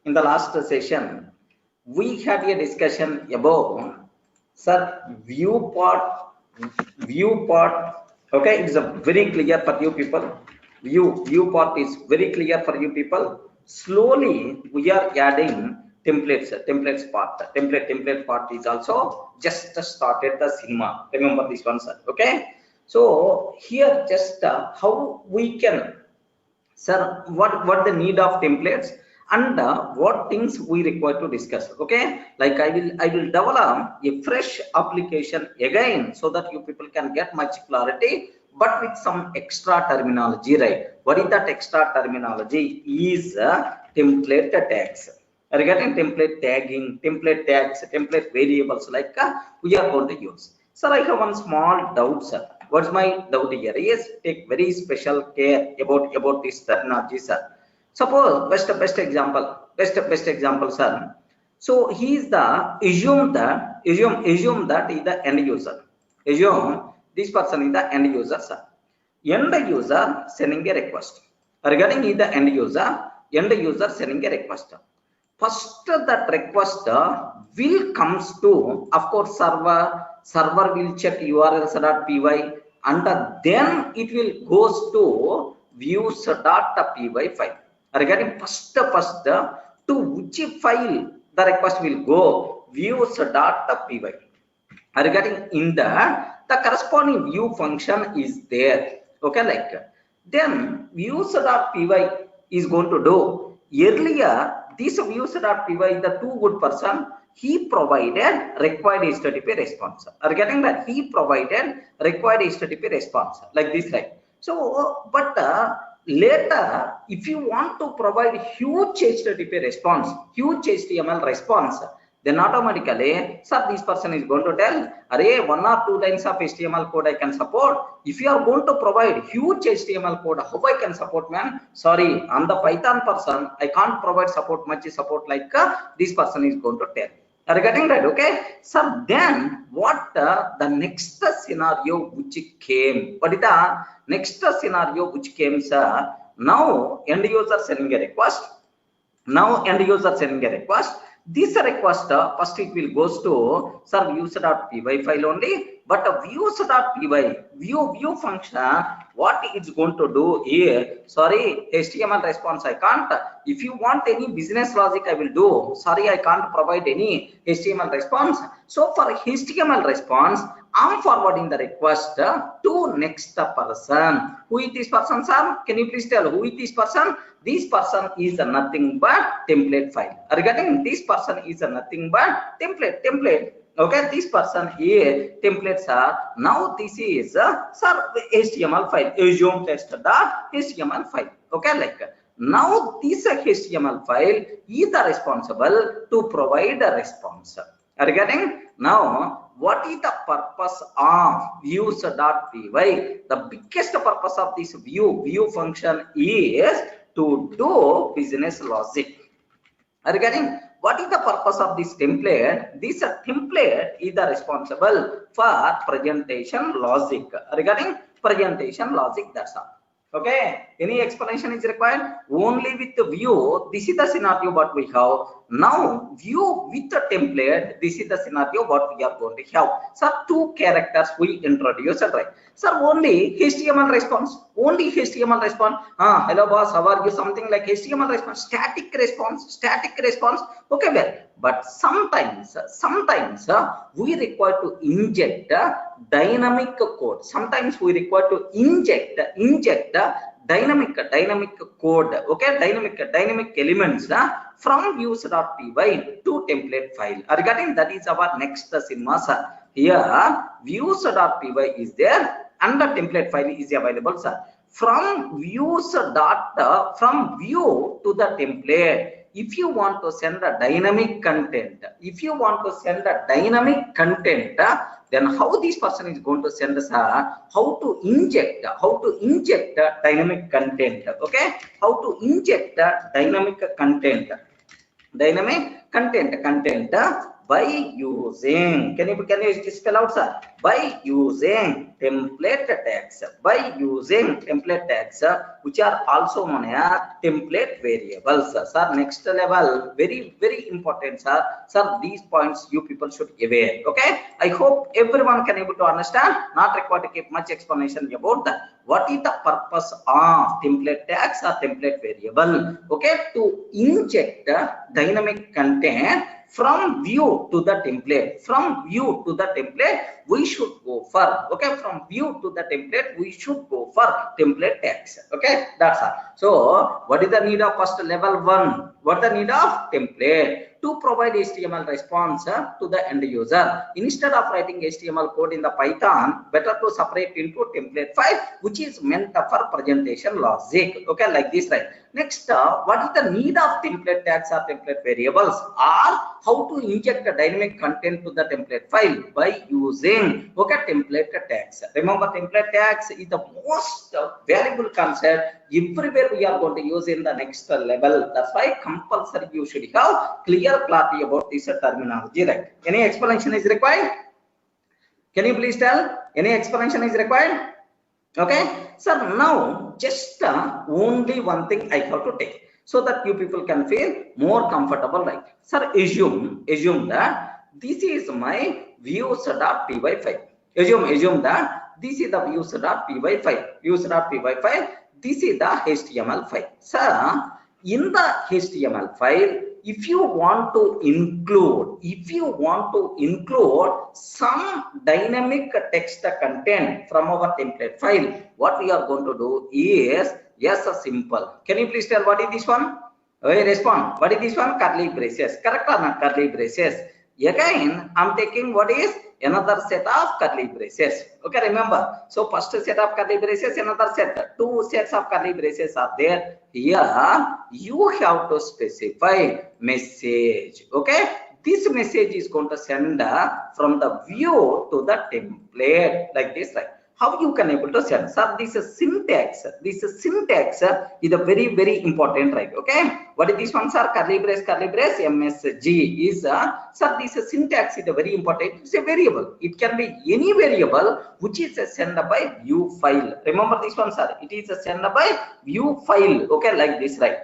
in the last session, we had a discussion about, sir, viewport. Okay, it's a very clear for you people. Viewport is very clear for you people. Slowly, we are adding templates part. Template part is also just started the cinema. Remember this one, sir. Okay. So here, just how we can, sir, what the need of templates and what things we require to discuss. Okay, like I will develop a fresh application again so that you people can get much clarity, but with some extra terminology, right? What is that extra terminology? Is template tags. Regarding template tagging, template tags, template variables, like we are going to use. Sir, I have one small doubt, sir. What's my doubt here? Yes, take very special care about this terminology, sir. Suppose best example, sir. So he is the assume that is the end user. Assume this person is the end user, sir. End user sending a request. Regarding is the end user sending a request. First, that request will comes to, of course, server will check urls.py, and then it will goes to views.py file. Regarding first to which file the request will go, views.py. Regarding in that, the corresponding view function is there. Okay, like then views.py is going to do. Earlier, this views.py, the two good person, he provided required HTTP response. Regarding that, he provided required HTTP response like this, right? So, but later, if you want to provide huge HTTP response, huge HTML response, then automatically, sir, this person is going to tell, array, 1 or 2 lines of HTML code I can support. If you are going to provide huge HTML code, how I can support, man? Sorry, I'm the Python person, I can't provide much support like this person is going to tell. Regarding that, okay, so then what the next scenario which came? What is the next scenario which came, sir? Now end user sending a request. This request first it will goes to, sir, views.py file only, but views.py view function, what it's going to do here, sorry, HTML response I can't. If you want any business logic, I will do. Sorry, I can't provide any HTML response. So for HTML response, I'm forwarding the request to next person. Who is this person, sir? Can you please tell who is this person? This person is nothing but template file. Regarding this person is nothing but template. Okay, this person here templates are, now this is sir, HTML file, assume test.html file. Okay, like now this HTML file is responsible to provide a response. Regarding now, what is the purpose of views.py? The biggest purpose of this view function is to do business logic. Regarding what is the purpose of this template? This template is responsible for presentation logic. Regarding presentation logic, that's all. Okay, any explanation is required? Only with the view, this is the scenario what we have. Now view with the template, this is the scenario what we are going to have. So two characters we introduced, right? Sir, only HTML response, hello boss, how are you? Something like HTML response, static response. Okay, well, but sometimes we require to inject dynamic code. Sometimes we require to inject dynamic code. Okay, dynamic elements from views.py to template file. Regarding that is our next cinema, sir. Here views.py is there and the template file is available, sir. From view to the template, if you want to send a dynamic content, then how this person is going to send us how to inject dynamic content. Okay, how to inject dynamic content by using, can you spell out, sir? by using template tags, which are also known as template variables. Sir, next level, very important, sir. Sir, these points you people should aware. Okay, I hope everyone can able to understand. Not required to keep much explanation about that. What is the purpose of template tags or template variable? Okay, to inject dynamic content from view to the template. From view to the template, we should go for, okay, from view to the template, we should go for template tags. Okay, that's all. So what is the need of first level 1? What is the need of template? To provide HTML response to the end user. Instead of writing HTML code in the Python, better to separate into template file, which is meant for presentation logic. Okay, like this, right? Next, what is the need of template tags or template variables, or how to inject a dynamic content to the template file by using, okay, template tags. Remember, template tags is the most valuable concept everywhere we are going to use in the next level. That's why compulsory you should have clear clarity about this terminology, right? Any explanation is required? Can you please tell? Any explanation is required? Okay, so now just only one thing I have to take so that you people can feel more comfortable, right? Sir, assume that this is my views.py file. Assume that this is the views.py file. This is the HTML file. Sir, in the HTML file, if you want to include some dynamic text content from our template file, what we are going to do is, yes, simple. Can you please tell what is this one? Respond. What is this one? Curly braces. Correct or not? Curly braces. Again, I'm taking what is another set of curly braces. Okay, remember. So first set of curly braces, another set. 2 sets of curly braces are there. Here, you have to specify message. Okay, this message is going to send from the view to the template, like this, right? How you can able to send? Sir, this is syntax. Is a very important, right? Okay, what is this one, sir? Curly brace, MSG is sir, this is syntax is a very important. It's a variable. It can be any variable which is sent by view file. Remember this one, sir. It is sent by view file. Okay, like this, right?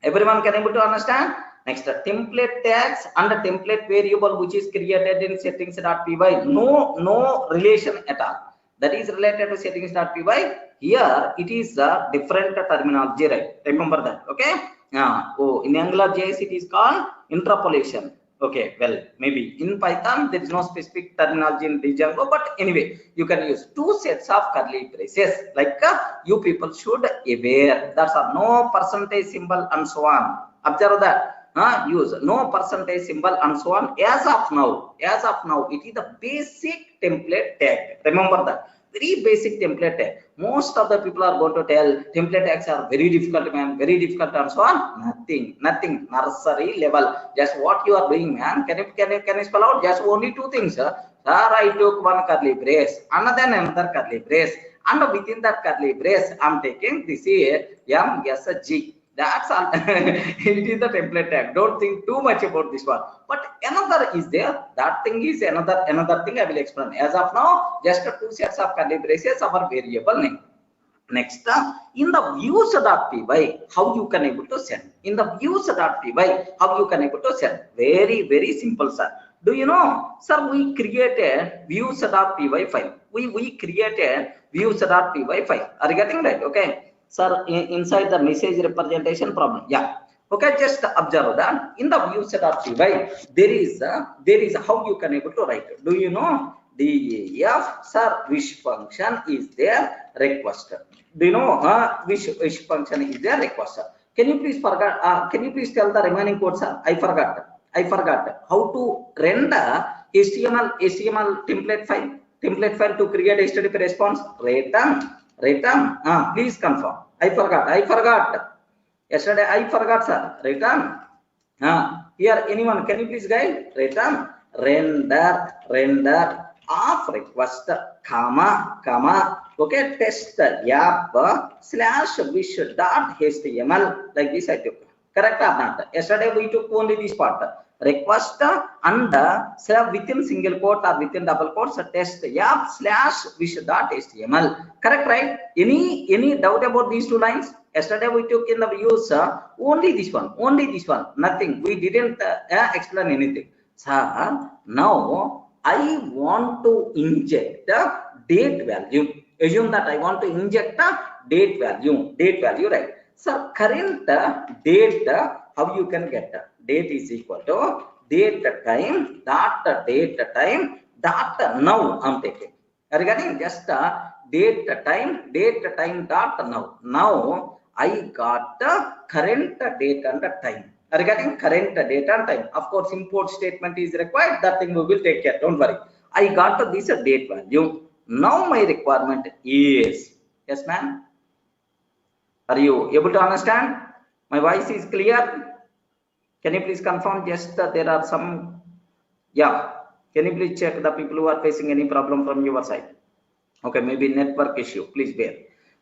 Everyone can able to understand? Next, template tags and the template variable which is created in settings.py. No relation at all. That is related to settings.py. Here it is a different terminology, right? Remember that. Okay. In AngularJS it is called interpolation. Okay, well, maybe in Python there is no specific terminology in Django, but anyway, you can use 2 sets of curly braces. Like you people should aware. That's no percentage symbol and so on. Observe that. Use no percentage symbol and so on. As of now, it is the basic template tag. Remember that. Very basic template tag. Most of the people are going to tell template tags are very difficult, man, very difficult and so on. Nothing. Nursery level. Just what you are doing, man. Can you spell out? Just only 2 things. Sir, I took one curly brace, another curly brace, and within that curly brace, I'm taking this here MSG. That's all. It is the template tag. Don't think too much about this one. But another is there. That thing is another thing I will explain. As of now, just 2 sets of curly braces, our variable name. Next, in the views.py, how you can able to send? In the views.py, how you can able to send? Very simple, sir. Do you know, sir? We created views.py file. We created views.py file. Are you getting right? Okay. Sir, inside the message representation problem. Yeah. Okay, just observe that in the views.py there is how you can able to write. Do you know DEF, sir, which function is their request? Do you know which function is their request? Can you please can you please tell the remaining code, sir? I forgot how to render HTML template file to create HTTP response. Return. Please confirm. I forgot. Yesterday I forgot, sir. Return. Here anyone? Can you please guide? Return. Render of request, comma. Okay. Test app /wish.html. Like this I took. Correct or not? Yesterday we took only this part. request and within single quote or within double quotes test app / wish.html. Correct, right? Any doubt about these two lines? Yesterday we took in the views only this one, nothing. We didn't explain anything. So now I want to inject the date value. Assume that I want to inject the date value, right? So current date, how you can get date is equal to date time dot now. I'm taking regarding just date time dot now. Now I got the current date and the time. Regarding current date and time, of course import statement is required. That thing we will take care, don't worry. I got this date value. Now my requirement is, yes ma'am, are you able to understand? My voice is clear? Can you please confirm? Just there are some, yeah, can you please check the people who are facing any problem from your side? Okay, maybe network issue, please bear.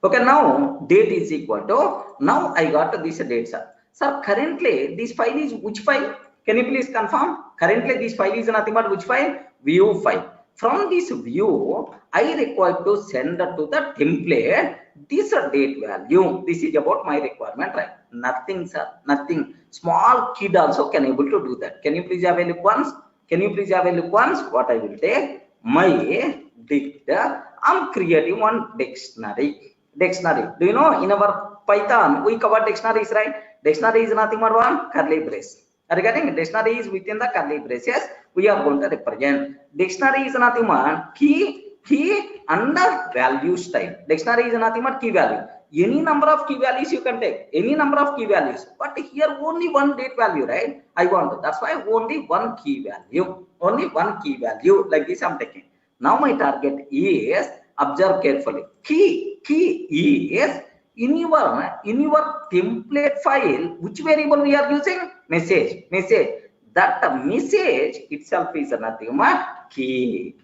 Okay, now date is equal to, now I got this date, sir. Sir, currently this file is which file? Can you please confirm? Currently this file is nothing but which file? View file. From this view, I require to send to the template this date value. This is about my requirement, right? Nothing, sir, nothing. Small kid also can able to do that. Can you please have a look once? Can you please have a look once? What I will take? My dicta. I'm creating one dictionary. Do you know in our Python we cover dictionaries, right? Dictionary is nothing but one curly brace. Regarding dictionary is within the curly braces, we are going to represent. Dictionary is nothing but key under value style. Dictionary is nothing but key value. Any number of key values you can take, any number of key values, but here only one date value, right? I want, that's why only one key value, like this I'm taking. Now my target is, observe carefully, key is in your template file, which variable we are using? Message. That message itself is nothing but key.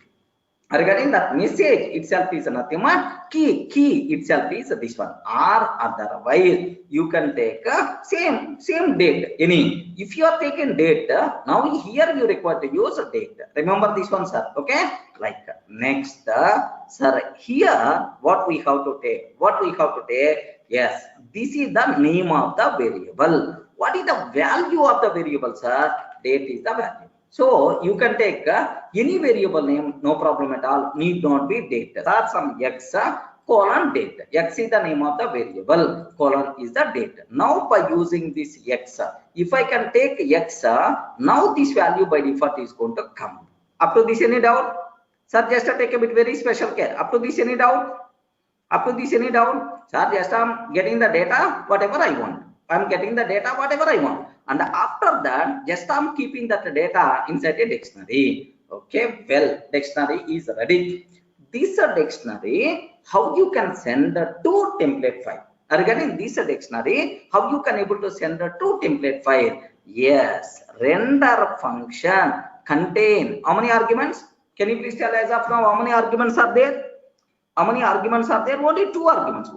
Regarding that message itself is nothing but key itself is this one, or otherwise you can take same date. Any, if you are taking date, now here you require to use a date. Remember this one, sir. Okay, like next, sir, here what we have to take? Yes, this is the name of the variable. What is the value of the variable, sir? Date is the value. So you can take any variable name, no problem at all. Need not be date. Start some x colon date. X is the name of the variable. Colon is the date. Now by using this x, if I can take x, now this value by default is going to come. Up to this any doubt? Sir, just take a bit very special care. Up to this any doubt? Sir, just I'm getting the data whatever I want. I'm getting the data whatever I want. And after that, just I'm keeping that data inside a dictionary. Okay, well, dictionary is ready. This dictionary, how you can send to template file? Regarding this dictionary, how you can able to send to template file? Yes, render function contain how many arguments? Can you please tell as of now how many arguments are there? Only two arguments.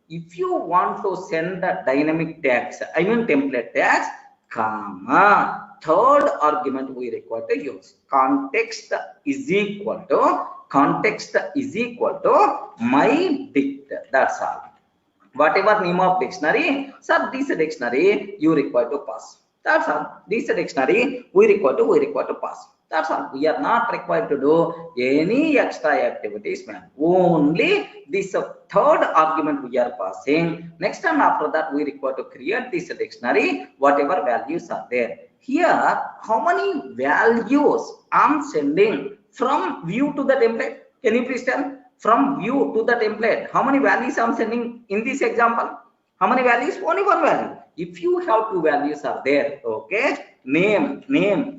If you want to send the dynamic tags, I mean template tags, comma, third argument we require to use. Context is equal to my dict. That's all. Whatever name of dictionary, sir, this dictionary you require to pass. That's all. This dictionary we require to pass. That's all. We are not required to do any extra activities, man. Only this third argument we are passing. Next time after that, we require to create this dictionary, whatever values are there. Here, how many values I'm sending from view to the template? Can you please tell? From view to the template, how many values I'm sending in this example? How many values? Only one value. If you have two values are there, okay, name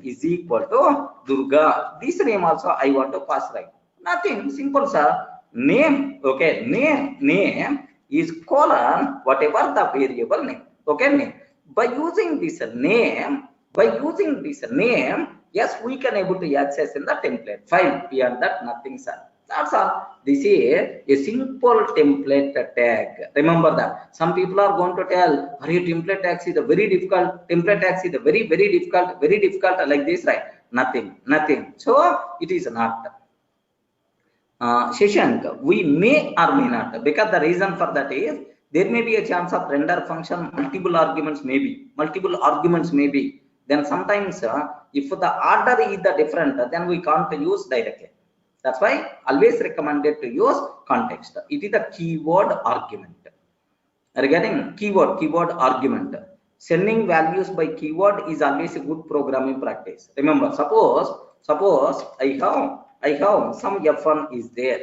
is equal to Durga. This name also I want to pass, right? Nothing, simple, sir. Name, okay, name is colon whatever the variable name, okay, name. By using this name, yes, we can able to access in the template file. Beyond that, nothing, sir. That's all. This is a simple template tag. Remember that. Some people are going to tell, "Are template tags is very difficult. Template tags is very difficult like this, right?" Nothing. So it is not. Shashank, we may or may not, because the reason for that is there may be a chance of render function multiple arguments may be. Then sometimes if the order is the different, then we can't use directly. That's why always recommended to use context. It is the keyword argument. Regarding keyword argument, sending values by keyword is always a good programming practice. Remember, suppose I have some f1 is there.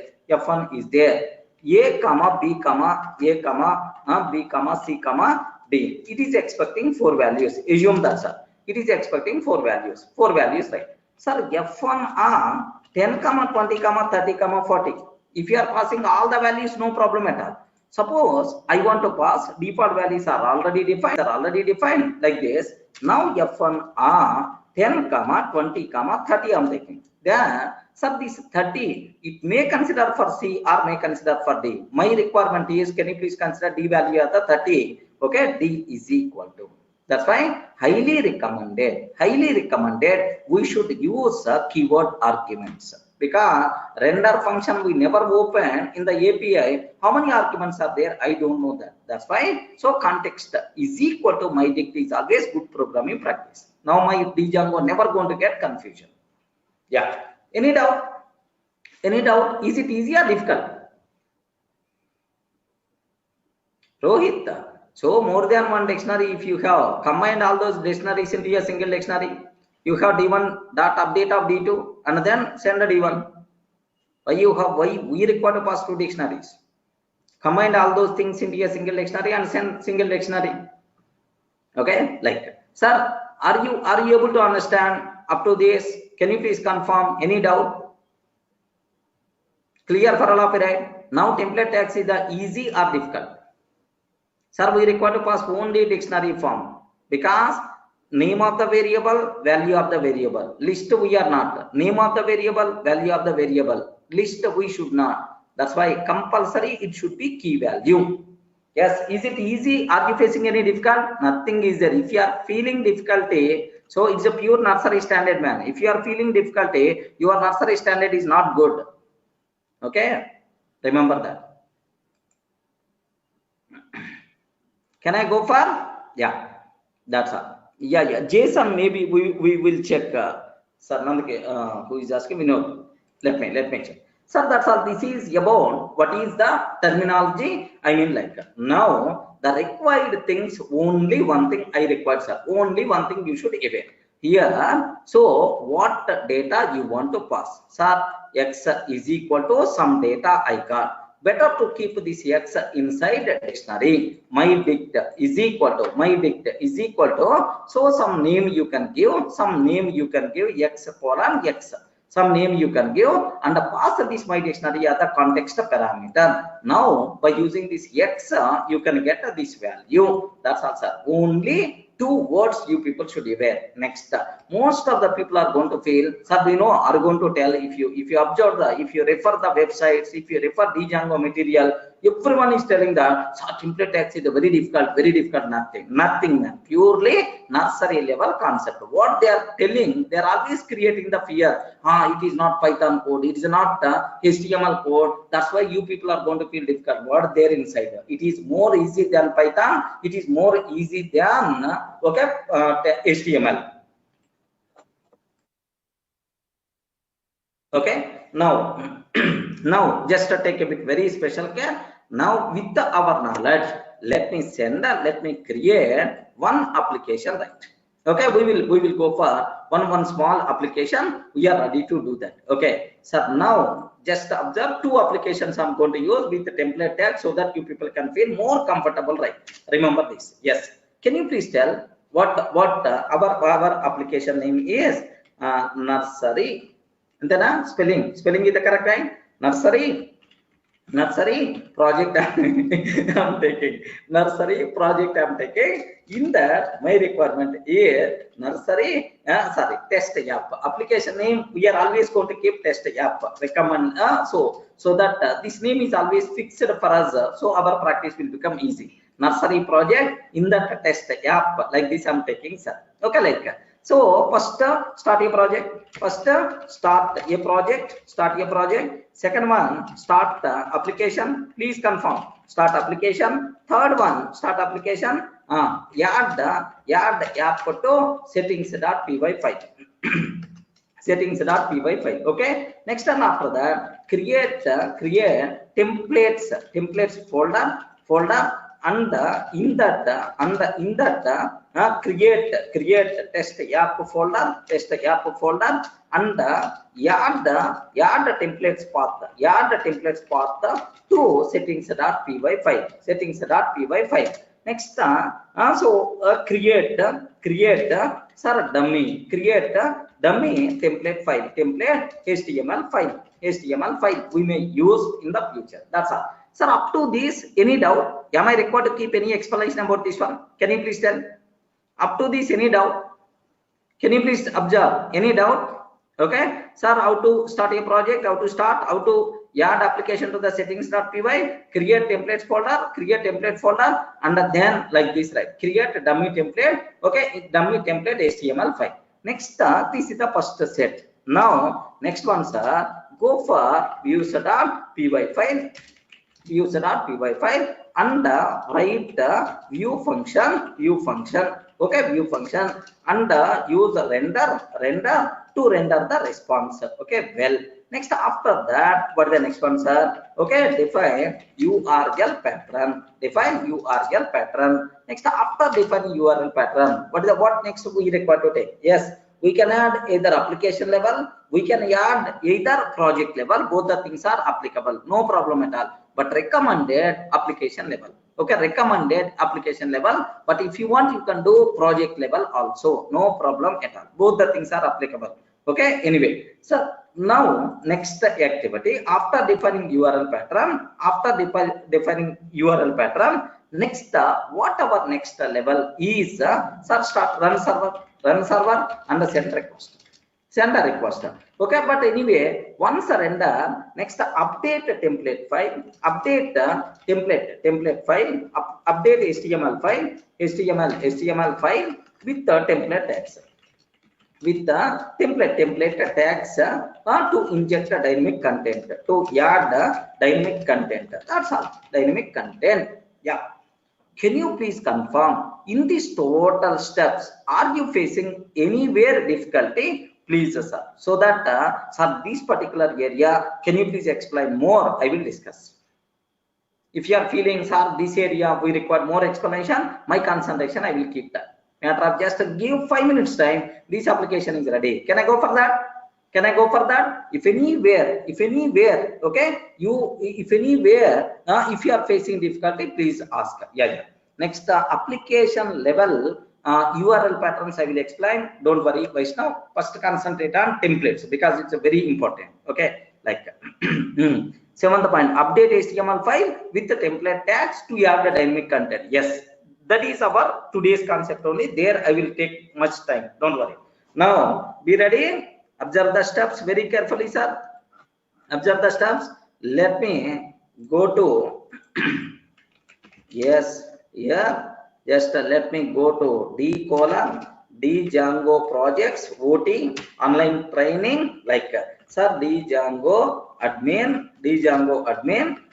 A comma b comma a comma b comma c comma d. It is expecting 4 values. Assume that, sir. It is expecting 4 values. 4 values, right? Sir, f1 are 10 comma 20 comma 30 comma 40. If you are passing all the values, no problem at all. Suppose I want to pass default values are already defined like this. Now f1 are 10 comma 20 comma 30 I'm taking. Then sir, this 30 it may consider for C or may consider for D. My requirement is, can you please consider D value as the 30? Okay, D is equal to. That's why highly recommended we should use keyword arguments, because render function we never open in the API. How many arguments are there? I don't know that. That's why so context is equal to my dict is always good programming practice. Now my Django never going to get confusion. Yeah. Any doubt? Is it easy or difficult? Rohit. So more than one dictionary, if you have combined all those dictionaries into a single dictionary, you have D1 dot update of D2 and then send a D1. Why we require to pass 2 dictionaries? Combine all those things into a single dictionary and send single dictionary. Okay, like, sir, are you able to understand up to this? Can you please confirm? Any doubt? Clear for all of you, right? Now template tags is the easy or difficult? Sir, we require to pass only dictionary form, because name of the variable, value of the variable. List we are not. Name of the variable, value of the variable. List we should not. That's why compulsory it should be key value. Yes, is it easy? Are you facing any difficult? Nothing is there. If you are feeling difficulty, so it's a pure nursery standard, man. If you are feeling difficulty, your nursery standard is not good. Okay, remember that. Can I go far? Yeah, that's all. Yeah. Jason, maybe we will check. Sir, who is asking? No, let me check. Sir, that's all. This is about what is the terminology. I mean, like, now the required things. Only one thing I require, sir. Only one thing you should aware here. So, what data you want to pass, sir? X is equal to some data I got. Better to keep this X inside the dictionary. My dict is equal to, so some name you can give, X colon X. Some name you can give and pass this my dictionary as the context parameter. Now by using this X, you can get this value. That's also only 2 words you people should be aware. Next, most of the people are going to feel, sir, are going to tell, if you observe if you refer the websites, if you refer Django material, everyone is telling that template tags is very difficult. Nothing, purely nursery level concept. What they are telling, they are always creating the fear. It is not Python code, it is not HTML code. That's why you people are going to feel difficult. What there inside? It is more easy than Python. It is more easy than HTML. Okay, now just to take a bit very special care. Now with our knowledge, let me create one application, right? Okay, we will go for one small application. We are ready to do that. Okay, so now just observe 2 applications I'm going to use with the template tag, so that you people can feel more comfortable, right? Remember this. Yes, can you please tell what our application name is? Nursery. And then spelling is the correct, right? Nursery Nursery project I'm taking. Nursery project I'm taking. In that, my requirement is nursery, test app. Application name, we are always going to keep test app. Recommend, so that this name is always fixed for us. So our practice will become easy. Nursery project, in that test app, like this I'm taking, sir. Okay, like. So first start a project. First start a project. Start a project. Second one, start application. Please confirm. Start application. Third one, start application. Add app to settings.py file. Settings.py file. Okay. Next and after that, create templates folder, and in that create test app folder, and add templates path to settings.py file. Next, create dummy template file, HTML file we may use in the future. That's all. Sir, up to this, any doubt? Am I required to keep any explanation about this one? Can you please tell? Up to this, any doubt? Can you please observe? Any doubt? Okay, sir, how to start a project, how to add application to the settings.py, create template folder, and then like this, right? Create dummy template, okay, dummy template HTML file. Next, this is the first set. Now, next one, sir, go for user.py file, and write the view function, okay, view function, and use render to render the response. Okay, well, next after that, what is the next one, sir? Okay, define URL pattern. Next, after defining URL pattern, what next we require to take? Yes, we can add either application level, we can add either project level. Both the things are applicable, no problem at all. But recommended application level. Okay, recommended application level. But if you want, you can do project level also, no problem at all. Both the things are applicable. Okay, anyway, so now next activity, after defining URL pattern, next what our next level is, start run server and send request. Okay, but anyway, once render, next update template file, update template file, update HTML file with the template tags, to inject a dynamic content, to add dynamic content. That's all. Dynamic content. Yeah. Can you please confirm in these total steps, are you facing anywhere difficulty? Please, sir. So that, sir, this particular area, can you please explain more? I will discuss. If you are feeling, sir, this area we require more explanation, my concentration I will keep that. Matter of just give 5 minutes time, this application is ready. Can I go for that? If anywhere, okay, if you are facing difficulty, please ask. Yeah. Next, application level URL patterns I will explain. Don't worry, Vaishnav. First, concentrate on templates because it's a very important. Okay, like 7th point, update HTML file with the template tags to add the dynamic content. Yes, that is our today's concept only. There I will take much time. Don't worry. Now, be ready. Observe the steps very carefully, sir. Observe the steps. Let me go to yes, yeah. Just let me go to D Django projects OT online training, like sir, Django admin,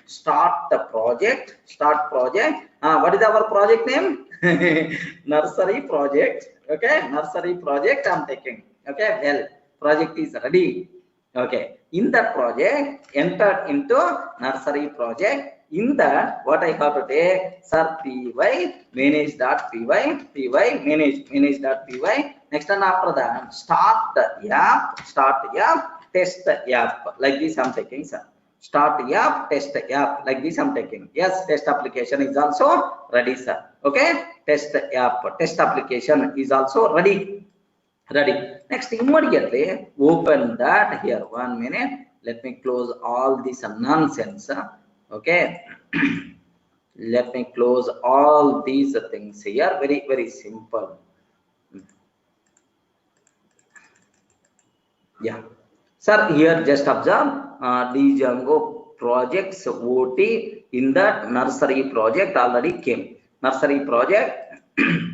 start the project. What is our project name? Nursery project. Okay, nursery project I'm taking. Okay, well, project is ready. Okay, in that project, enter into nursery project. In that, what I have to take, sir, py manage.py, manage.py. Next, and after that, start app, test app. Like this I'm taking, sir. Start app, test app. Like this I'm taking. Yes, test application is also ready, sir. Okay, test app, test application is also ready. Next, immediately open that here. 1 minute. Let me close all this nonsense. Okay. Let me close all these things here. Very simple. Yeah, sir, here just observe Django projects OT in that nursery project already came. Nursery project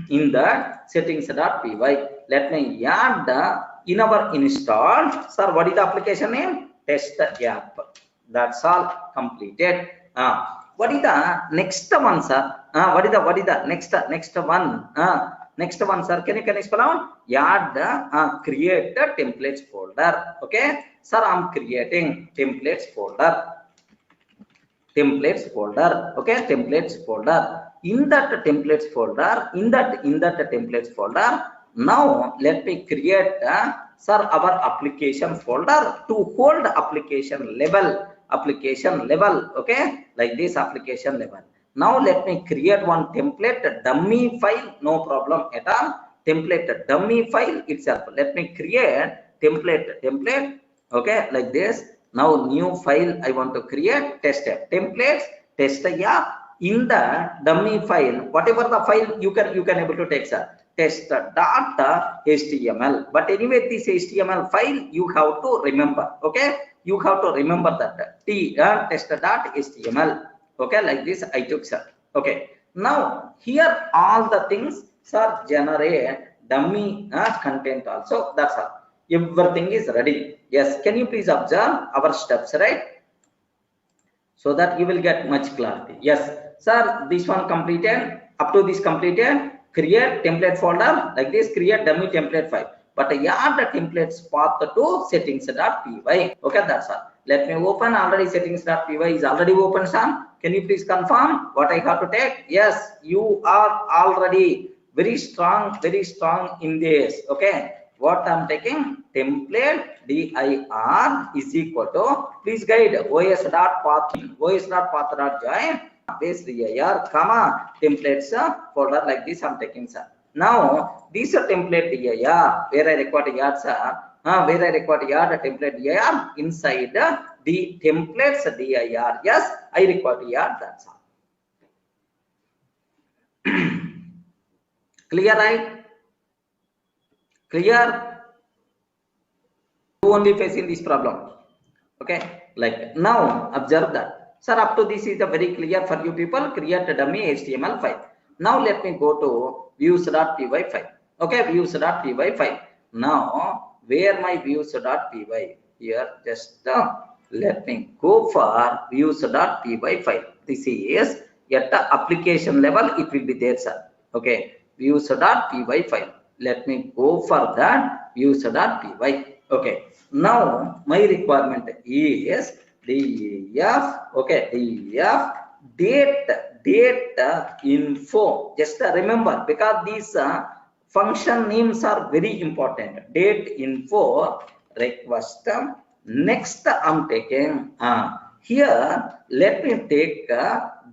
in that settings.py. Let me add in our install. Sir, what is the application name? Test app. That's all completed. What is the next one, sir? What is the next one? Next one, sir, can you spell out? Add create the templates folder. Okay, sir, I'm creating templates folder. Okay, templates folder. In that templates folder, in that templates folder, now let me create sir, our application folder to hold application level. Okay, like this application level. Now let me create one template dummy file, no problem at all. Template dummy file itself. Let me create template. Okay, like this. Now new file I want to create, test app, templates, test app. In the dummy file, whatever the file you can able to take, sir, test.html. But anyway, this HTML file you have to remember. Okay, you have to remember that test.html. Okay, like this I took, sir. Okay, now here all the things, sir, generate dummy content also. That's all. Everything is ready. Yes, can you please observe our steps, right? So that you will get much clarity. Yes, sir, this one completed. Up to this completed, create template folder like this, create dummy template file. But add the templates path to settings.py. Okay, that's all. Let me open. Already settings.py is already open, sir. Can you please confirm what I have to take? Yes, you are already very strong in this. Okay, what I'm taking, template dir is equal to, please guide os.path.join base dir comma templates folder like this I'm taking, sir. Now this template dir where I record yard, sir, where I record yard template dir inside the templates dir. Yes, I record yard. That's all. Clear, right? Clear? You only facing this problem. Okay, like now observe that, sir, up to this is a very clear for you people. Create a dummy HTML file. Now let me go to views.py file. Okay, views.py file. Now where my views.py, here just let me go for views.py file. This is at the application level, it will be there, sir. Okay, views.py file. Let me go for that views.py. Okay, now my requirement is def. Okay, def date info. Just remember, because these function names are very important. Date info request. Next I'm taking here, let me take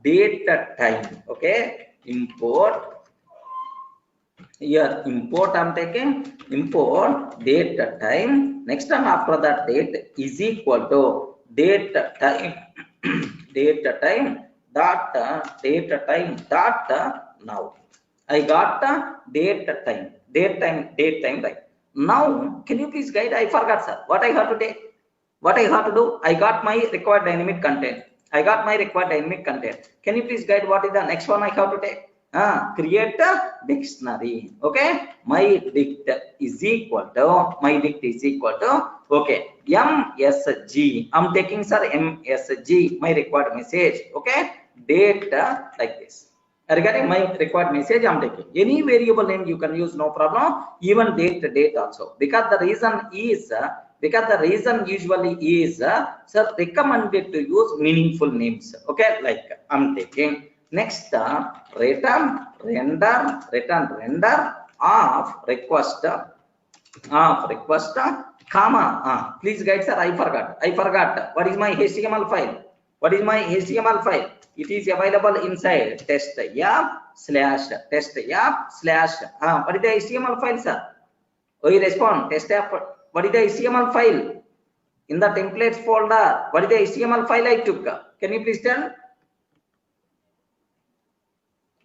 date time. Okay, import. Here import I'm taking, import date time. Next time after that date is equal to date time date time dot now. I got date time right. Now can you please guide? I forgot, sir, what I have to take, what I have to do. I got my required dynamic content. Can you please guide what is the next one I have to take? Create a dictionary. Okay, my dict is equal to okay, msg. I'm taking, sir, msg, my required message. Okay, date like this. Regarding my required message, I'm taking any variable name you can use, no problem. Even date also, because the reason usually is sir, recommended to use meaningful names. Okay, like I'm taking. Next, return render of request, comma. Please guide, sir, I forgot. What is my HTML file? It is available inside test app slash. What is the HTML file, sir? Oh, you respond. Test app. What is the HTML file? In the templates folder, what is the HTML file I took? Can you please tell?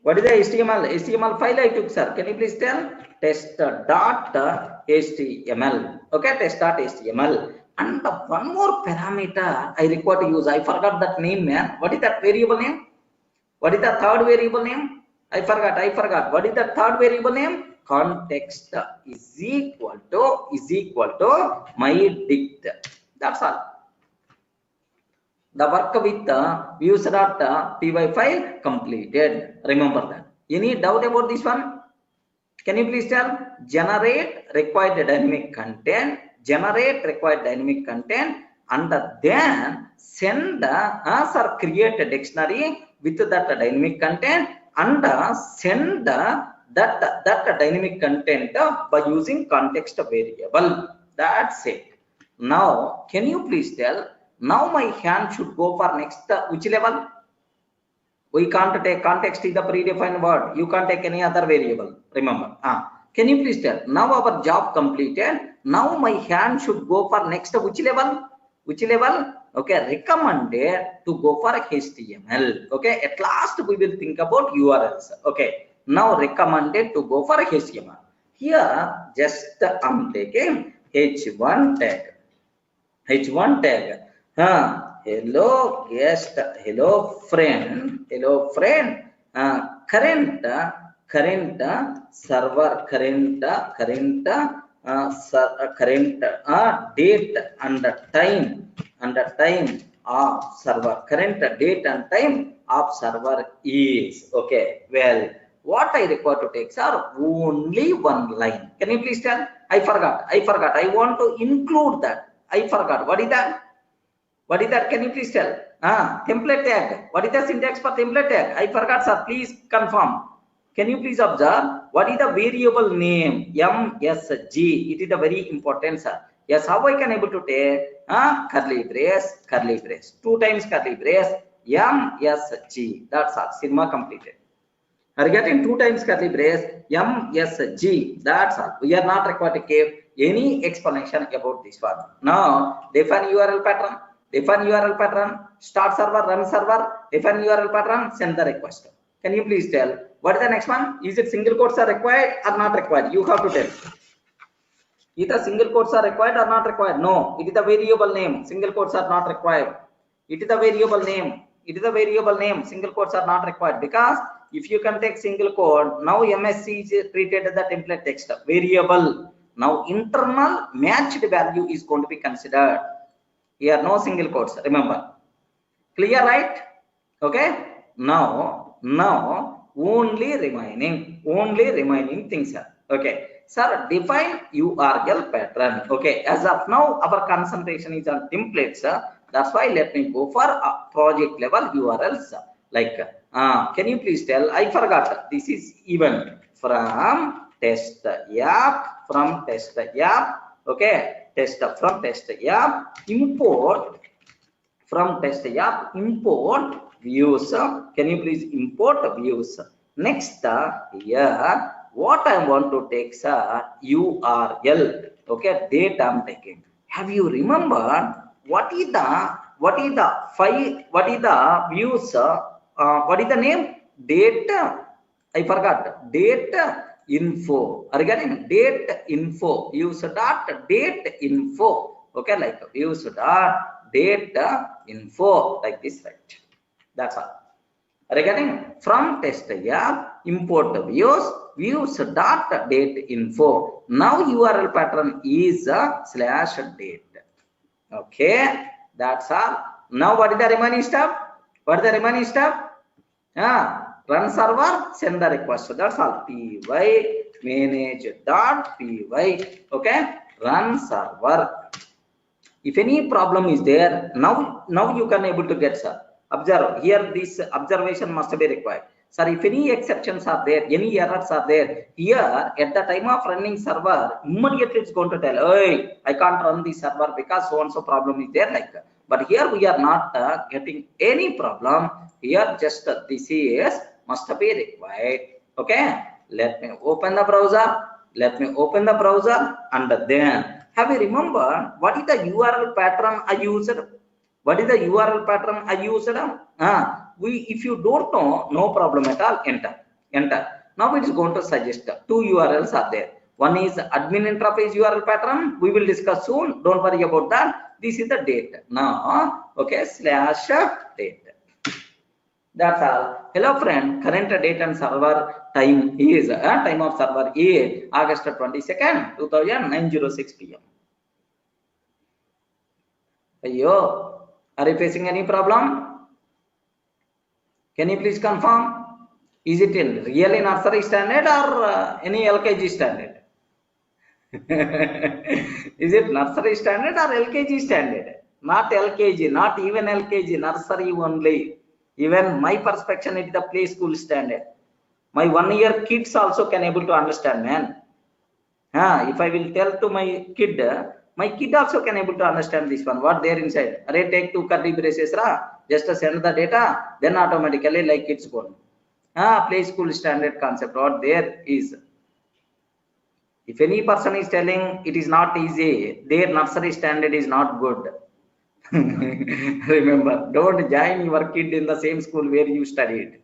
What is the HTML file I took, sir? Can you please tell? Test.html. Okay, test.html. And one more parameter I require to use. I forgot that name, man. What is that variable name? What is the third variable name? I forgot. What is the third variable name? Context is equal to my dict. That's all. The work with the views.py file completed. Remember that. Any doubt about this one? Can you please tell? Generate required dynamic content, and then send or create a dictionary with that dynamic content, and send that dynamic content by using context variable. That's it. Now, can you please tell? Now my hand should go for next which level? We can't take context is the predefined word. You can't take any other variable. Remember. Can you please tell? Now our job completed. Now my hand should go for next which level? Which level? Okay, recommended to go for HTML. Okay, at last we will think about URLs. Okay, now recommended to go for HTML. Here just I'm taking H1 tag. Hello guest, hello friend, current server, current date and time of server, current date and time of server is. Okay, well, what I require to take, sir, only one line. Can you please tell? I forgot. I want to include that. I forgot. What is that? Can you please tell? Template tag. What is the syntax for template tag? I forgot, sir. Please confirm. Can you please observe? What is the variable name? MSG. It is a very important, sir. Yes, how I can able to take curly brace. 2 times curly brace. MSG. That's all. Cinema completed. Are you getting 2 times curly brace? MSG. That's all. We are not required to give any explanation about this one. Now, define URL pattern. Start server, run server. Define URL pattern. Send the request. Can you please tell? What is the next one? Is it single quotes are required or not required? You have to tell. Either single quotes are required or not required. No, it is the variable name. Single quotes are not required. It is the variable name. Single quotes are not required, because if you can take single quote, now MSC is treated as the template text variable. Now internal matched value is going to be considered. Here no single quotes. Remember. Clear, right? Okay. Now only remaining things are. Okay. Sir, define URL pattern. Okay. As of now, our concentration is on templates. That's why let me go for project level URLs. Like, can you please tell? I forgot. This is even from test app. Okay. From test app. Import from test app. Import views. Can you please import views? Next, here what I want to take, sir, URL. Okay, date I'm taking. Have you remembered what is the file? What is the views? What is the name? Date. I forgot. Date info. Are you getting? Date info. Views dot date info. Okay, like views dot date info, like this, right? That's all. Are you getting? From test app, import views dot date info. Now URL pattern is /date. Okay, that's all. Now what is the remaining step? Run server, send the request. So that's all. Py manage.py. Okay, run server. If any problem is there, now you can able to get, sir. Observe here. This observation must be required, sir. If any exceptions are there, any errors are there, here at the time of running server, immediately it's going to tell, hey, I can't run the server because so and so problem is there, like that. But here we are not getting any problem. Here just this is must be required. Okay, let me open the browser. And then Have you remembered what is the URL pattern I used? What is the URL pattern I used? If you don't know, no problem at all, enter. Now it is going to suggest two URLs are there. One is admin interface URL pattern, we will discuss soon, don't worry about that. This is the date now, okay, slash date. That's all. Hello friend, current date and server time is time of server is August 22nd 2009:06 p.m. Ayo, are you facing any problem? Can you please confirm? Is it in really nursery standard or any LKG standard? Is it nursery standard or LKG standard? Not LKG, not even LKG, nursery only. Even my perception is the play school standard. My 1 year kids also can able to understand, man. If I will tell to my kid also can able to understand this one, what there inside. Array take two curly braces, just send the data, then automatically like it's gone. Play school standard concept, what there is. If any person is telling it is not easy, their nursery standard is not good. Remember, don't join your kid in the same school where you studied.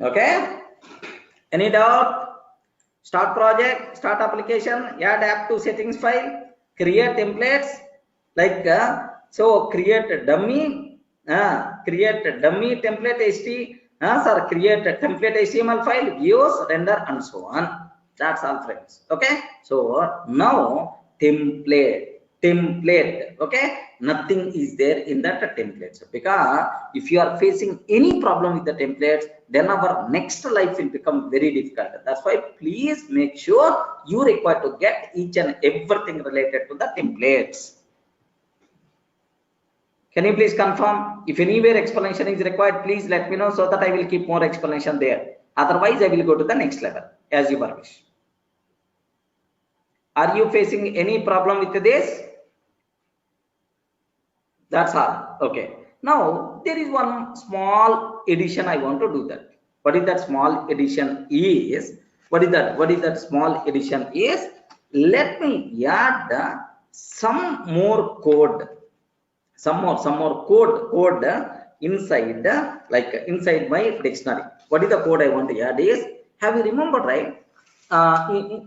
Okay, any doubt? Start project, start application, add app to settings file, create templates like so create a dummy template ht create a template HTML file, views, render, and so on. That's all, friends. Okay, so now template, okay, nothing is there in that templates, because if you are facing any problem with the templates, then our next life will become very difficult. That's why please make sure you require to get each and everything related to the templates. Can you please confirm? If anywhere explanation is required, please let me know so that I will keep more explanation there. Otherwise, I will go to the next level as you wish. Are you facing any problem with this? That's all. Okay. Now there is one small addition I want to do that. What is that small addition is? What is that small addition is? Let me add some more code. Some more code inside inside my dictionary. What is the code I want to add is, have you remembered, right?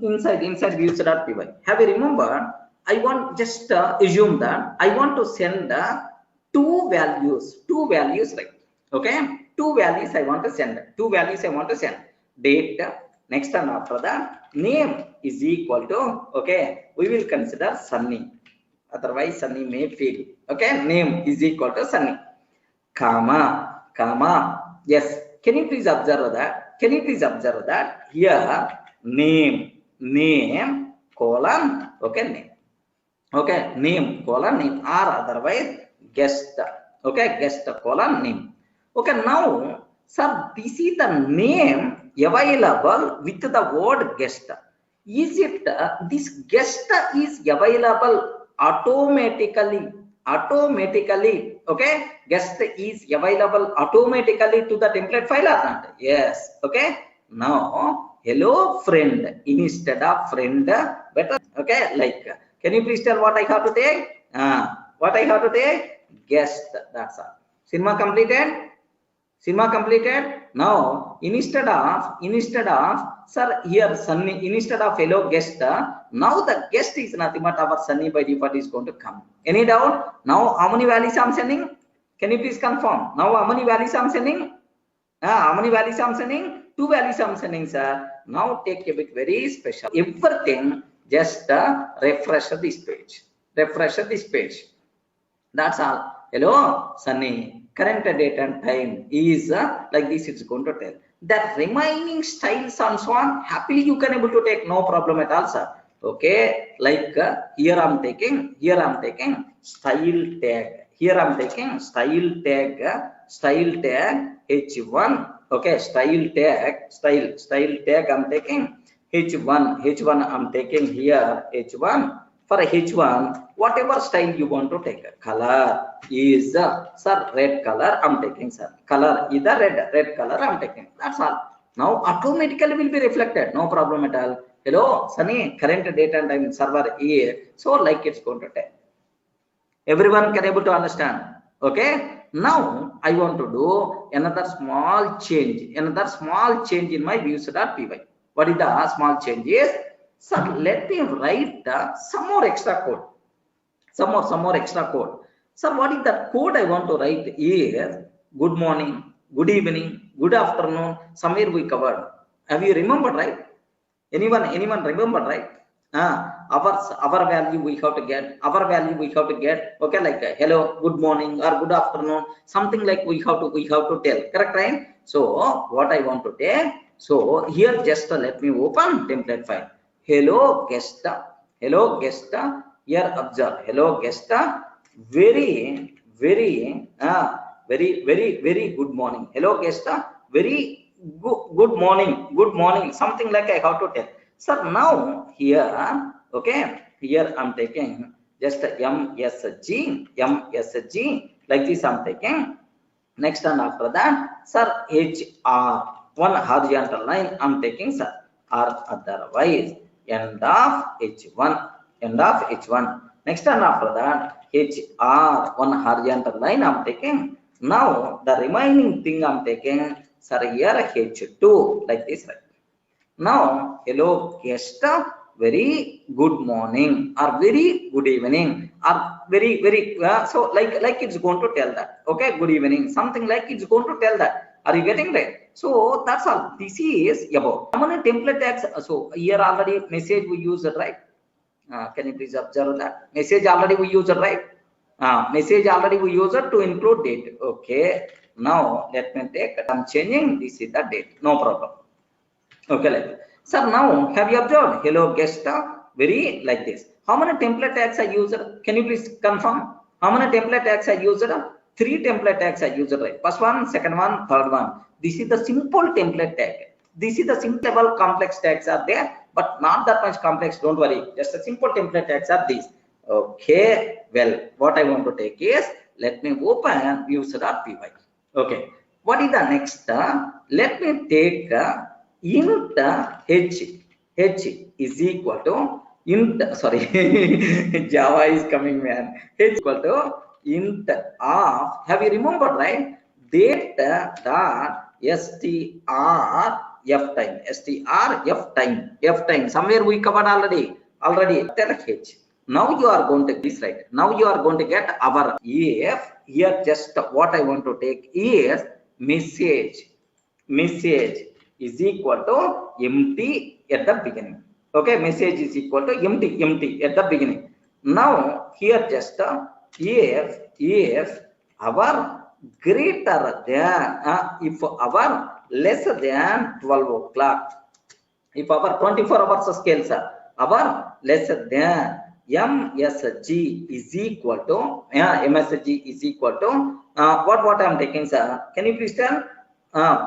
Inside views.py. Have you remembered? I want just assume that I want to send two values, right? Okay, two values I want to send. Date, next and after that name is equal to, okay, we will consider Sunny. Otherwise Sunny may fail. Okay, name is equal to Sunny, comma. Yes, can you please observe that? Here name colon, okay, name. Okay, name colon name, or otherwise guest. Okay, guest colon name. Okay, now sir, this is the name available with the word guest. Is it this guest is available automatically? Okay, guest is available automatically to the template file or not? Yes. Okay, now hello friend instead of friend, better. Okay, like, can you please tell what I have to take? Guest. That's all. Cinema completed. Now instead of sir, here Sunny, instead of hello guest, now the guest is nothing but our Sunny by default is going to come. Any doubt? Now how many values I'm sending? Can you please confirm? Now how many values I'm sending? Two values I'm sending, sir. Now take a bit very special. Everything, just refresh this page. That's all. Hello Sunny. Current date and time is like this. It's going to tell that remaining styles and so on. Happily you can able to take, no problem at all, sir. Okay, like here I'm taking style tag. Here I'm taking style tag h1. Okay, style tag I'm taking h1 I'm taking here h1. For h1, whatever style you want to take, color is sir red color I'm taking, sir. Color is the red color I'm taking. That's all. Now automatically will be reflected, no problem at all. hello Sunny, current date and time server is, so like it's going to tell. Everyone can able to understand. Okay, now I want to do another small change in my views.py. What is the small change is, sir, let me write some more extra code, some more extra code. Sir, what is the code I want to write is good morning, good evening, good afternoon. Somewhere we covered. Have you remembered, right? Anyone remember, right? Our value we have to get, okay, like hello, good morning or good afternoon, something like we have to tell, correct, right? So what I want to take, so here just let me open template file. Hello guest, here observe, hello guest, very good morning, hello guest, very good morning, something like I have to tell. So now here, okay, here I'm taking just MSG, like this I'm taking. Next and after that, sir, HR, one horizontal line I'm taking, sir, or otherwise end of H1. Next and after that, HR, one horizontal line I'm taking. Now the remaining thing I'm taking, sir, here H2, like this, right? Now, hello guest, very good morning or very good evening or very so like it's going to tell that, okay, good evening, something like it's going to tell that. Are you getting that? So that's all. This is about how many template tags. So here already message we used, right? Can you please observe that message already we used, right? Message already we used to include date. Okay, now let me take, I'm changing, this is the date, no problem. Okay, like that. Sir, now have you observed hello guest, very like this. How many template tags I used? Can you please confirm how many template tags I used? 3 template tags I used, right? First one, second one, third one. This is the simple template tag. This is the simple level, complex tags are there, but not that much complex, don't worry. Just a simple template tags are these. Okay, well, what I want to take is, let me open views.py. Okay, what is the next? Let me take int h is equal to int, sorry, Java is coming, man. H equal to int of, have you remembered, right? Date dot f time, somewhere we covered already tell h. Now you are going to this, right? Now you are going to get our if here just what I want to take is message is equal to empty at the beginning. Okay, message is equal to empty at the beginning. Now here just if our greater than if our less than 12 o'clock, if our 24 hours scales are our less than MSG is equal to MSG is equal to what I'm taking, sir, can you please tell?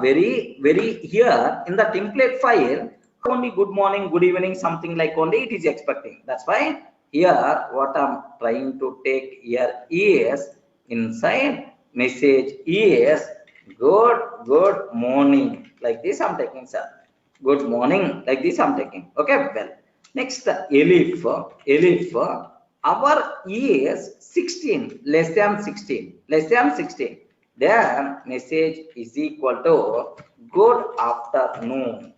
Very here in the template file only good morning, good evening, something like only it is expecting. That's why here what I'm trying to take here is inside message is good morning, like this I'm taking, sir. Good morning, like this I'm taking. Okay, well, next elif our is 16 less than 16, then message is equal to good afternoon.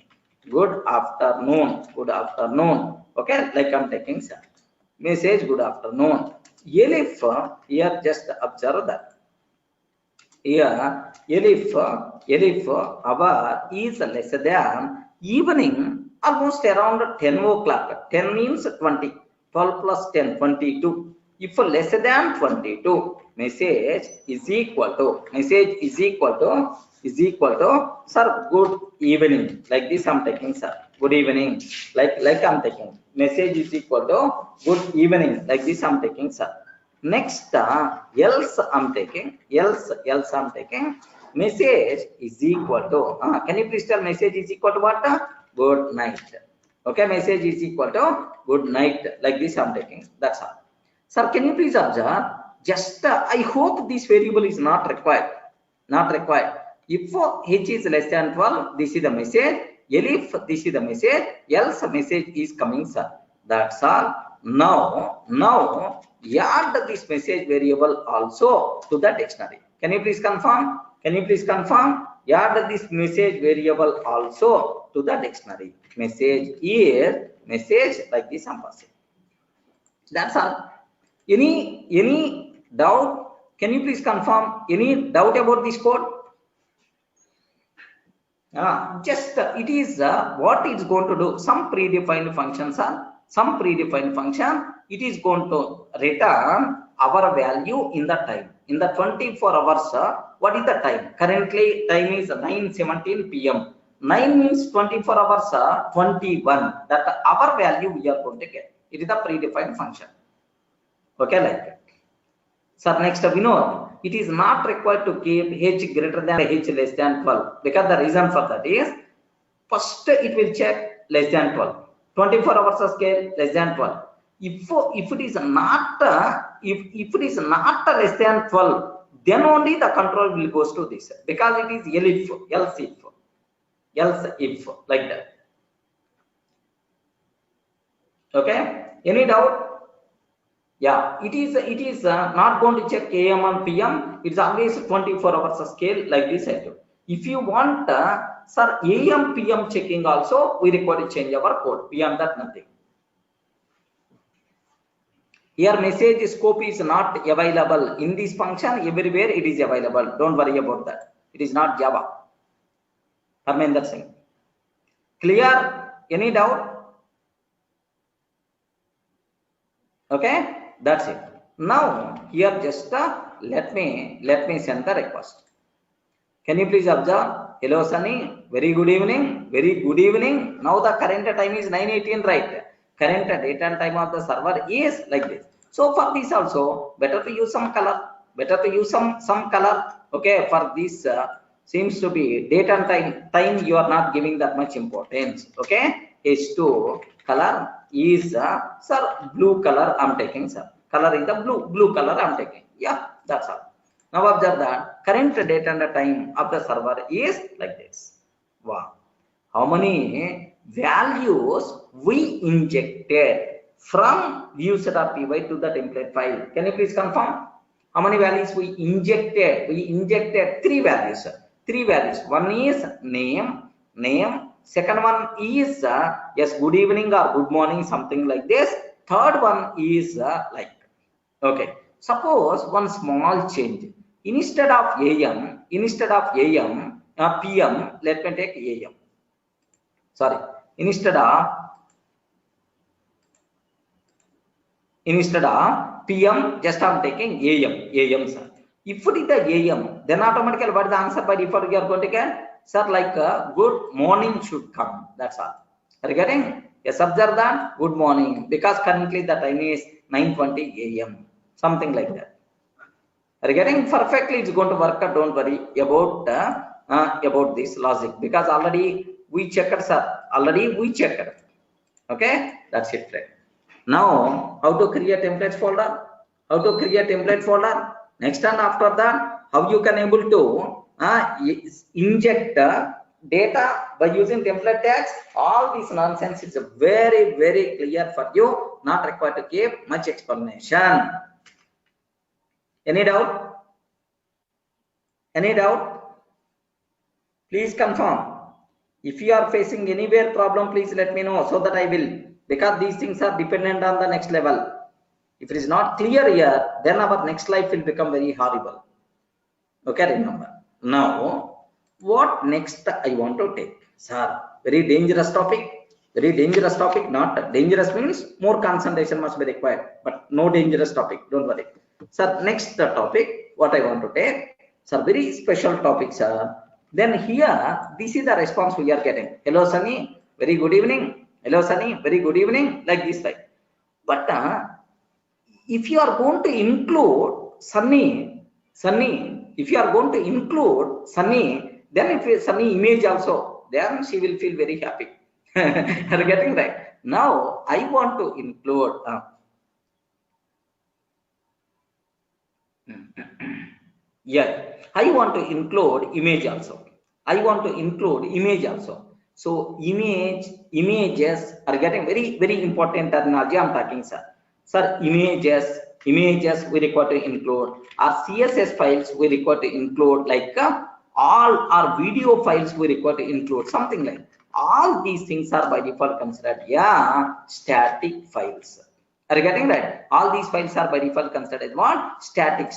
Okay, like I'm taking, sir, message good afternoon. Elif here just observe that here elif our is less than evening, almost around 10 o'clock. 10 means 20, 12 plus 10, 22. If less than 22, message is equal to sir, good evening, like this I'm taking, sir, good evening, like I'm taking, message is equal to good evening, like this I'm taking, sir. Next else I'm taking message is equal to can you please tell message is equal to what? Good night. Okay, message is equal to good night, like this I'm taking. That's all. Sir, can you please observe just I hope this variable is not required. If h is less than 12, this is the message. Elif, this is the message, else message is coming, sir. That's all. Now add this message variable also to the dictionary. Can you please confirm? Can you please confirm? Add this message variable also to the dictionary. Message is message like this ampersand. That's all. Any doubt? Can you please confirm? Any doubt about this code? Just it is what it's going to do. Some predefined functions are some predefined function. It is going to return our value in the time. In the 24 hours, what is the time? Currently, time is 9:17 p.m. 9 means 24 hours, 21. That our value we are going to get. It is the predefined function. Okay, like that. So next, Vinod. It is not required to keep h greater than h less than 12 because the reason for that is first it will check less than 12. 24 hours scale less than 12. If it is not if it is not less than 12, then only the control will goes to this because it is else if like that. Okay, any doubt? Yeah, it is not going to check AM and PM. It's always 24 hours scale like this. If you want, sir, AM PM checking also, we require to change our code. Beyond that, nothing. Here, message scope is not available in this function. Everywhere it is available. Don't worry about that. It is not Java. Parminder Singh. Clear? Any doubt? Okay. That's it. Now here just let me send the request. Can you please observe? Hello Sunny, very good evening. Very good evening. Now the current time is 9:18, right? Current date and time of the server is like this. So for this also better to use some color. Better to use some color. Okay, for this seems to be date and time you are not giving that much importance. Okay, H2 color is sir, blue color I'm taking, sir. Color is the blue color I'm taking. Yeah, that's all. Now observe that current date and the time of the server is like this. Wow, how many values we injected from view.py to the template file? Can you please confirm? How many values we injected? We injected three values, sir. Three values. One is name. Second one is yes, good evening or good morning, something like this. Third one is like, okay, suppose one small change. Instead of AM, PM, let me take AM. Sorry, instead of PM, just I'm taking AM, sir. If it is the AM, then automatically what is the answer by default you are going to get? Sir, like good morning should come. That's all. Are you getting? Yes, observe that. Good morning. Because currently the time is 9:20 AM. Something like that. Are you getting? Perfectly it's going to work out. Don't worry about this logic. Because already we checked, sir. Already we checked. Okay? That's it, friend. Now, how to create templates folder? How to create template folder? Next and after that, how you can able to inject data by using template tags. All this nonsense is very, very clear for you. Not required to give much explanation. Any doubt? Any doubt? Please confirm. If you are facing anywhere problem, please let me know so that I will. Because these things are dependent on the next level. If it is not clear here, then our next life will become very horrible. Okay, remember. Now, what next I want to take? Sir, very dangerous topic. Very dangerous topic. Not dangerous means more concentration must be required. But no dangerous topic. Don't worry. Sir, next topic, what I want to take. Sir, very special topic, sir. Then here, this is the response we are getting. Hello, Sunny. Very good evening. Hello, Sunny. Very good evening. Like this, like. But if you are going to include Sunny, if you are going to include Sunny, then if Sunny image also, then she will feel very happy. Are you getting right? Now I want to include. Yeah, I want to include image also. I want to include image also. So images are getting very important terminology I'm talking, sir. Sir, images we require to include, our CSS files we require to include, like all our video files we require to include, something like all these things are by default considered static files. Are you getting right? All these files are by default considered as what? Static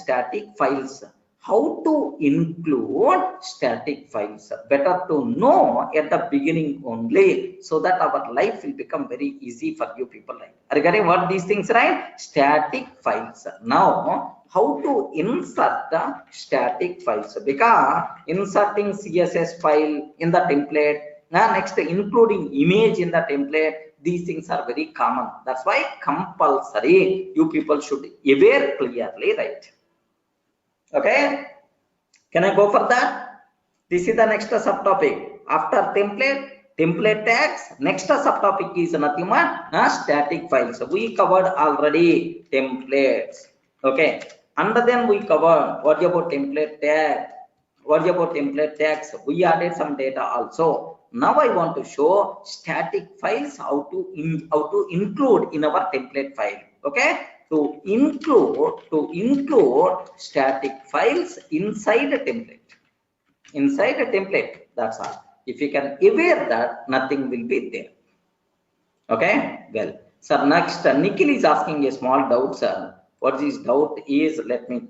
files. How to include static files? Better to know at the beginning only, so that our life will become very easy for you people. Are you getting what these things, right? Static files. Now, how to insert the static files? Because inserting CSS file in the template, next including image in the template, these things are very common. That's why compulsory you people should aware clearly, right? Okay, can I go for that? This is the next subtopic. After template tags, next subtopic is nothing but static files. We covered already templates. Okay, and then we covered what about template tag. What about template tags? We added some data also. Now I want to show static files, how to include in our template file. Okay, to include static files inside a template. Inside a template, that's all. If you can aware that, nothing will be there. Okay, well, sir, next Nikhil is asking a small doubt, sir. What this doubt is, let me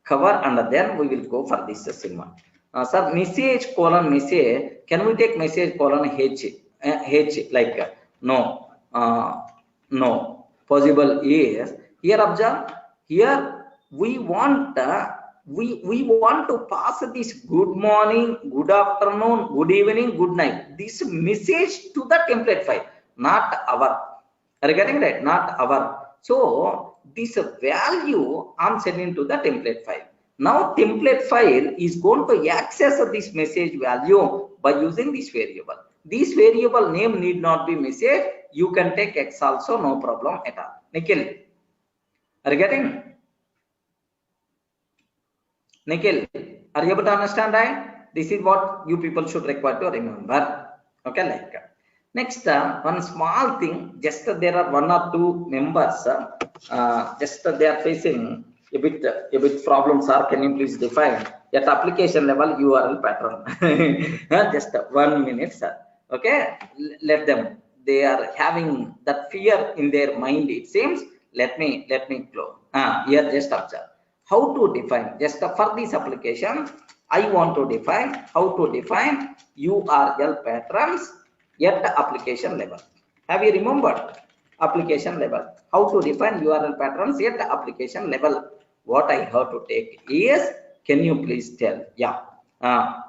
cover, and then we will go for this segment. Sir, message colon message, can we take message colon h like no, no, possible is here. Observe here, we want we want to pass this good morning, good afternoon, good evening, good night, this message to the template file, not our. Are you getting right? Not our. So this value I'm sending to the template file. Now template file is going to access this message value by using this variable. This variable name need not be message. You can take X also, no problem at all. Nikhil, are you getting? Nikhil, are you able to understand, right? This is what you people should require to remember. Okay, like next one small thing, just there are one or two members, just they are facing a bit problems. Sir, can you please define at application level URL pattern? Just 1 minute, sir. Okay, let them. They are having that fear in their mind, it seems. Let me close. Here, just observe how to define. Just for this application, I want to define how to define URL patterns at the application level. Have you remembered application level? How to define URL patterns at the application level? What I have to take is, can you please tell? Yeah,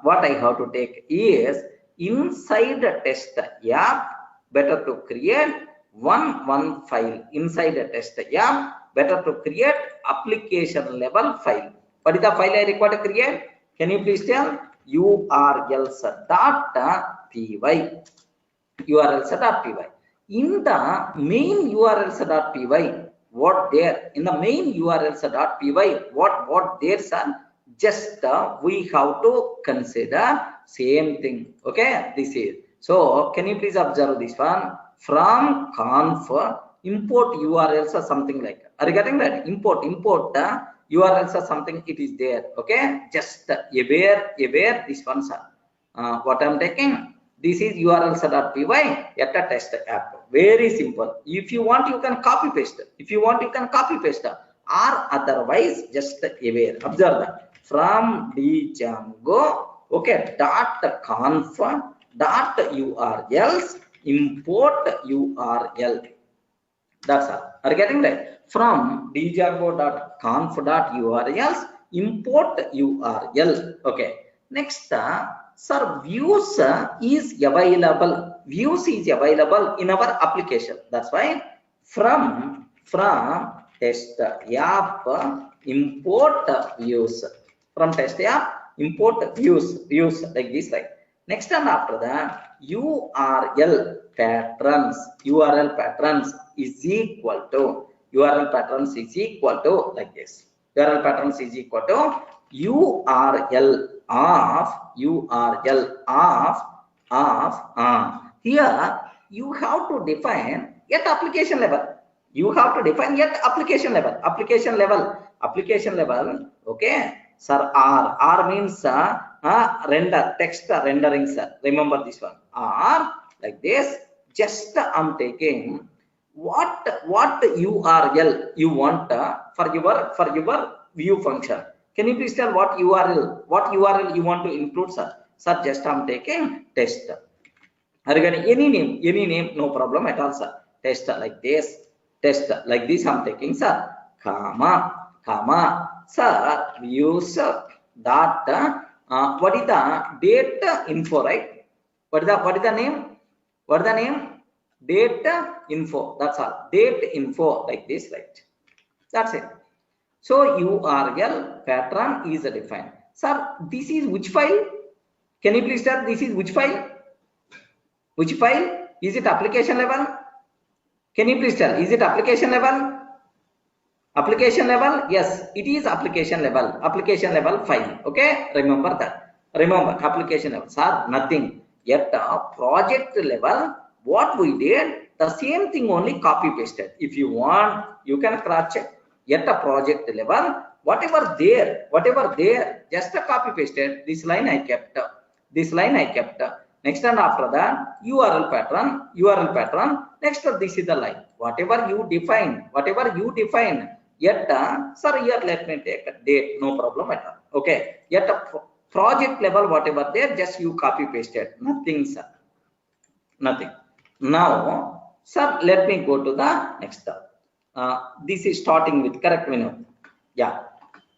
what I have to take is inside the test app, better to create one file inside a test app, better to create application level file. What is the file I require to create? Can you please tell? urls.py. urls.py. In the main urls.py, what there? In the main urls.py, what there, sir? Just we have to consider same thing. Okay, this is. So can you please observe this one? From conf import URLs or something like that. Are you getting that? Import URLs or something, it is there. Okay, just aware this one, sir. What I'm taking, this is urls.py at a test app. Very simple. If you want, you can copy paste. If you want, you can copy paste, or otherwise just aware. Observe that from Django. Okay, .conf .urls import URL. That's all. Are you getting that? From django.conf.urls import URL. Okay. Next, sir, views is available. Views is available in our application. That's why from test app import views. From test app import views like this, right? Next, and after that, URL patterns is equal to like this. URL patterns is equal to URL of of here you have to define at application level. You have to define at application level. Application level. Okay, sir. R means render, text rendering, sir. Remember this one. R like this. Just I'm taking what URL you want for your view function. Can you please tell what URL you want to include, sir? Sir, just I'm taking test. Regarding any name, no problem at all, sir. Test like this, I'm taking, sir. Comma, sir. Views dot what is the date info, right? What is the name? What is the name? Date info. That's all. Date info like this, right? That's it. So URL pattern is defined. Sir, this is which file? Can you please tell this is which file? Which file? Is it application level? Can you please tell? Is it application level? Application level? Yes, it is application level. Application level file. Okay, remember that. Remember application level. Sir, nothing. Yet project level, what we did, the same thing only copy pasted. If you want, you can cross check. Yet a project level, whatever there, just a copy pasted. This line I kept. Next and after that, URL pattern. Next, this is the line. Whatever you define. Yet, sir, here let me take a date. No problem at all. Okay. Yet a project level, whatever there, just you copy pasted. Nothing, sir. Nothing. Now, sir, let me go to the next step. This is starting with correct menu. Yeah.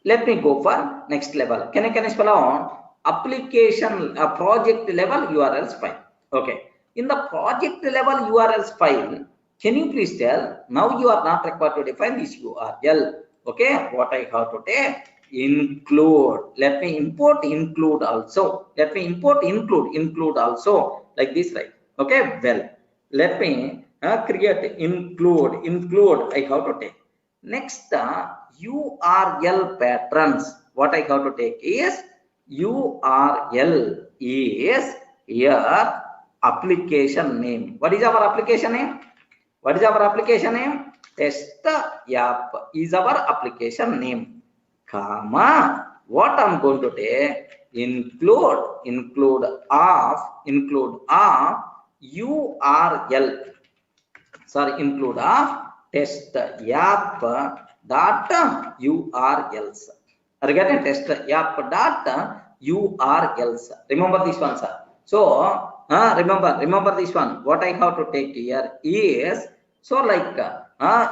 Let me go for next level. Can I spell out? Application project level URLs file. Okay, in the project level URLs file, can you please tell, now you are not required to define this URL. Okay, what I have to take? Include. Let me import include also. Include also like this, right? Okay, well, let me create include I have to take. Next, URL patterns. What I have to take is URL is here application name. What is our application name? Test app is our application name. Comma, what I'm going to take? Include of URL. Sorry, include of test app dot URLs. Regarding test app dot URLs. Remember this one, sir. So remember this one. What I have to take here is, so like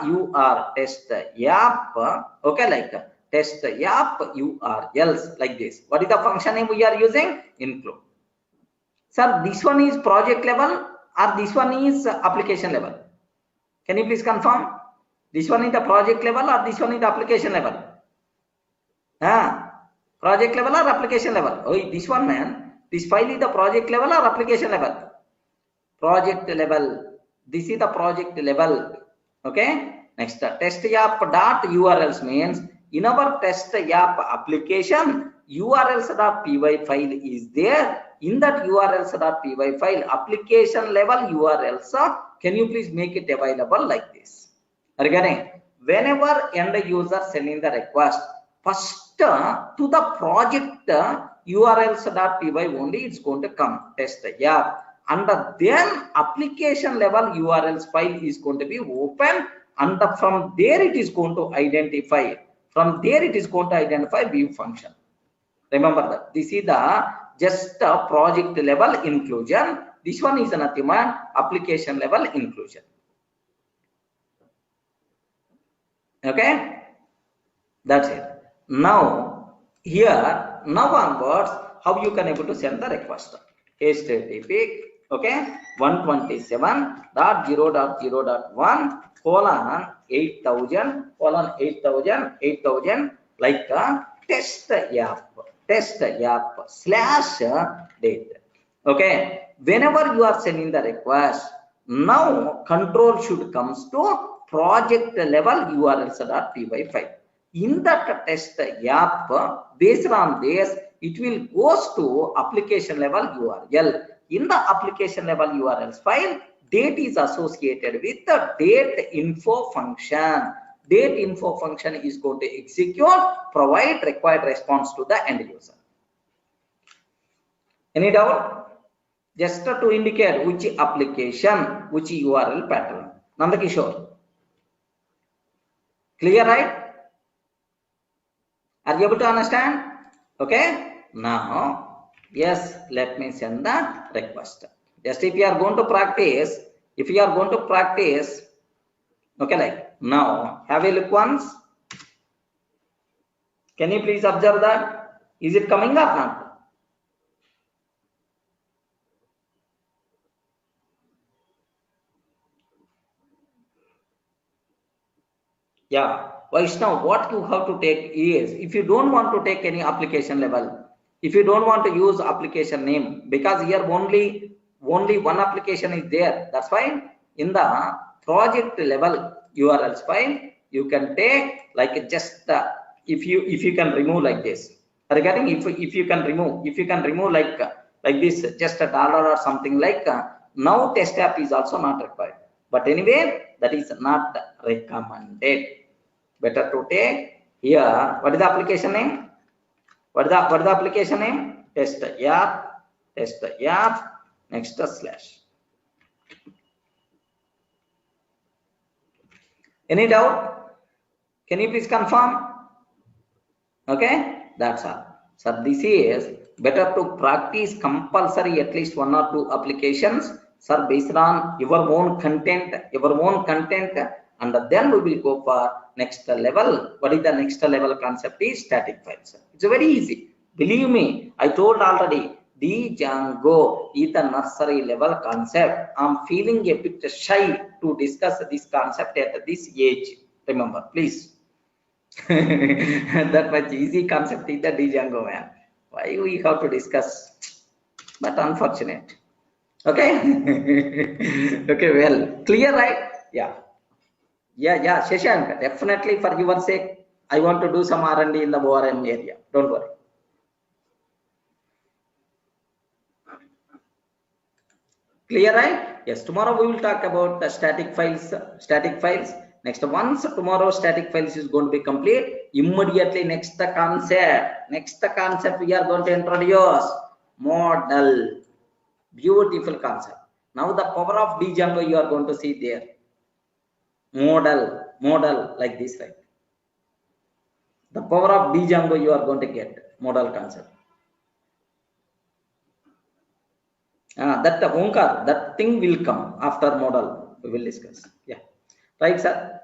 you are test app. Okay, like test app URLs like this. What is the function name we are using? Include. Sir, this one is project level or this one is application level? Can you please confirm? This one is the project level or this one is the application level? Project level or application level? Oh, this one, man. This file is the project level or application level? Project level. This is the project level. Okay. Next, test app dot URLs means in our test app application, URLs.py file is there. In that URLs.py file, application level URLs, can you please make it available like this? Regarding whenever end user sending the request, first to the project URLs.py only it's going to come test app, and then application level URLs file is going to be open, and from there it is going to identify. From there it is going to identify view function. Remember that this is the just project level inclusion. This one is nothing but application level inclusion. Okay, that's it. Now here, now onwards, how you can able to send the request? HTTP, okay, 127.0.0.1:8000 like test app /date. Okay, whenever you are sending the request, now control should comes to project level URLs.py file. In that test app, based on this, it will goes to application level URL. In the application level URLs file, date is associated with the date info function. Date info function is going to execute, provide required response to the end user. Any doubt? Just to indicate which application, which URL pattern. Nandakishore. Clear, right? Are you able to understand? Okay. Now, yes, let me send the request. Just if you are going to practice, okay, like now, have a look once. Can you please observe that? Is it coming up now? Yeah, Vaishnav, what you have to take is, if you don't want to take any application level, if you don't want to use application name, because here only one application is there, that's fine. In the project level URLs file, you can take like just if you can remove like this. Regarding if you can remove like this, just a dollar or something like now test app is also not required. But anyway, that is not recommended. Better to take here. What is the application name? What is the application name? Test app. Next slash. Any doubt? Can you please confirm? Okay, that's all. So this is better to practice compulsory at least 1 or 2 applications, sir, based on your own content, and then we will go for next level. What is the next level concept is static files. It's very easy. Believe me, I told already, the Django is the nursery level concept. I'm feeling a bit shy to discuss this concept at this age. Remember, please. That much easy concept is the Django, man. Why we have to discuss? But unfortunate. Okay. Okay, well, clear, right? Yeah. Shashank, definitely for your sake, I want to do some R&D in the ORM area. Don't worry. Clear, right? Yes, tomorrow we will talk about the static files. Next, once tomorrow static files is going to be complete, immediately next concept we are going to introduce model. Beautiful concept. Now the power of Django you are going to see there. Model like this, right? The power of Django you are going to get model concept. That Omkar, that thing will come after model. We will discuss. Yeah, right, sir.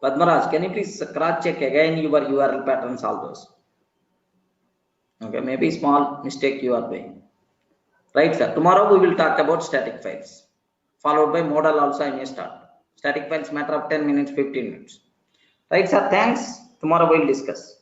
Padmaraj, can you please cross check again your URL patterns, all those? Okay, maybe small mistake you are doing. Right, sir. Tomorrow we will talk about static files, followed by model also I may start. Static files matter of 10 minutes, 15 minutes. Right, sir. Thanks. Tomorrow we will discuss.